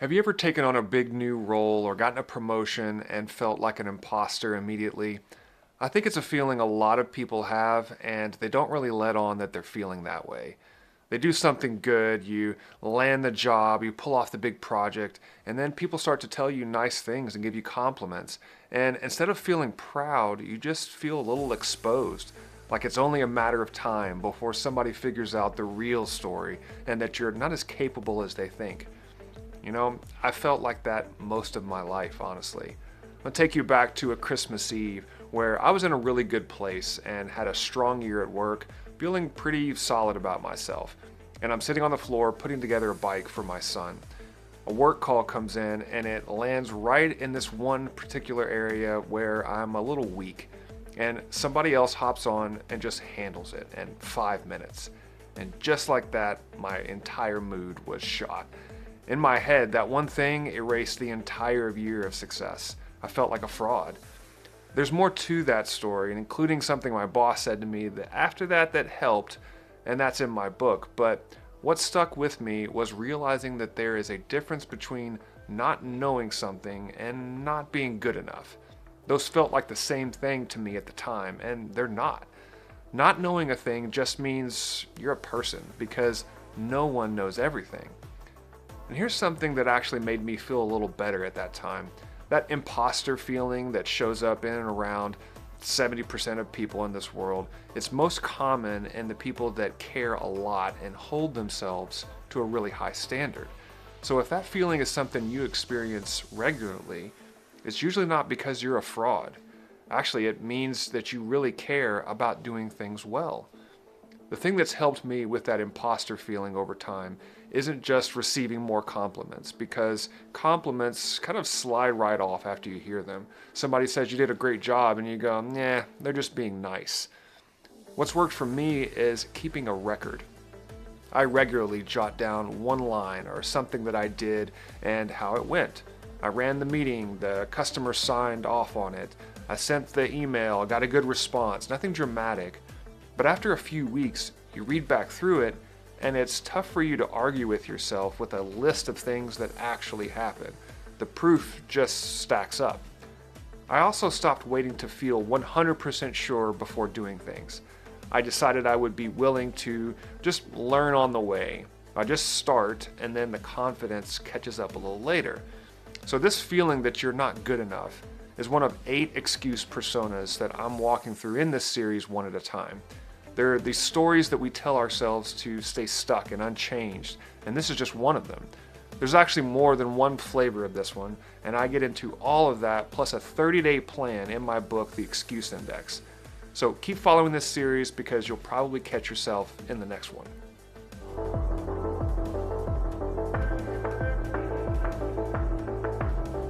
Have you ever taken on a big new role or gotten a promotion and felt like an imposter immediately? I think it's a feeling a lot of people have, and they don't really let on that they're feeling that way. They do something good, you land the job, you pull off the big project, and then people start to tell you nice things and give you compliments. And instead of feeling proud, you just feel a little exposed, like it's only a matter of time before somebody figures out the real story and that you're not as capable as they think. I felt like that most of my life, honestly. I'll take you back to a Christmas Eve where I was in a really good place and had a strong year at work, feeling pretty solid about myself. And I'm sitting on the floor putting together a bike for my son. A work call comes in and it lands right in this one particular area where I'm a little weak. And somebody else hops on and just handles it in 5 minutes. And just like that, my entire mood was shot. In my head, that one thing erased the entire year of success. I felt like a fraud. There's more to that story, including something my boss said to me that after that helped, and that's in my book. But what stuck with me was realizing that there is a difference between not knowing something and not being good enough. Those felt like the same thing to me at the time, and they're not. Not knowing a thing just means you're a person, because no one knows everything. And here's something that actually made me feel a little better at that time. That imposter feeling that shows up in and around 70% of people in this world, it's most common in the people that care a lot and hold themselves to a really high standard. So if that feeling is something you experience regularly, it's usually not because you're a fraud. Actually, it means that you really care about doing things well. The thing that's helped me with that imposter feeling over time isn't just receiving more compliments, because compliments kind of slide right off after you hear them. Somebody says you did a great job and you go, nah, they're just being nice. What's worked for me is keeping a record. I regularly jot down one line or something that I did and how it went. I ran the meeting, the customer signed off on it, I sent the email, got a good response, nothing dramatic. But after a few weeks, you read back through it, and it's tough for you to argue with yourself with a list of things that actually happened. The proof just stacks up. I also stopped waiting to feel 100% sure before doing things. I decided I would be willing to just learn on the way. I just start, and then the confidence catches up a little later. So this feeling that you're not good enough is one of 8 excuse personas that I'm walking through in this series one at a time. There are these stories that we tell ourselves to stay stuck and unchanged, and this is just one of them. There's actually more than one flavor of this one, and I get into all of that plus a 30-day plan in my book, The Excuse Index. So keep following this series because you'll probably catch yourself in the next one.